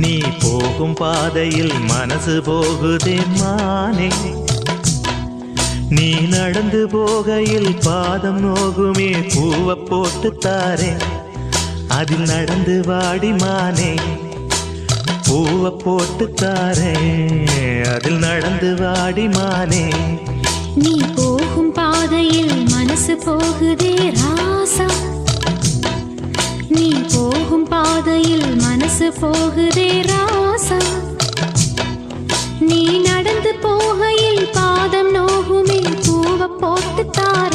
நீ போகும் பாதையில் மனசு போகுதே மானே, நீ நடந்து போகையில் பாதம் நோகுமே பூவை போட்டு தாரே, அதில் நடந்து வாடி மானே, பூவை போட்டு தாரே, அதில் நடந்து வாடி மானே. நீ போகும் பாதையில் மனசு போகுதே ராசா, நீ போகும் பாதையில் மனசு போகுதே ராசா, நீ நடந்து போகையில் பாதம் நோகுமே பூவை போட்டு தார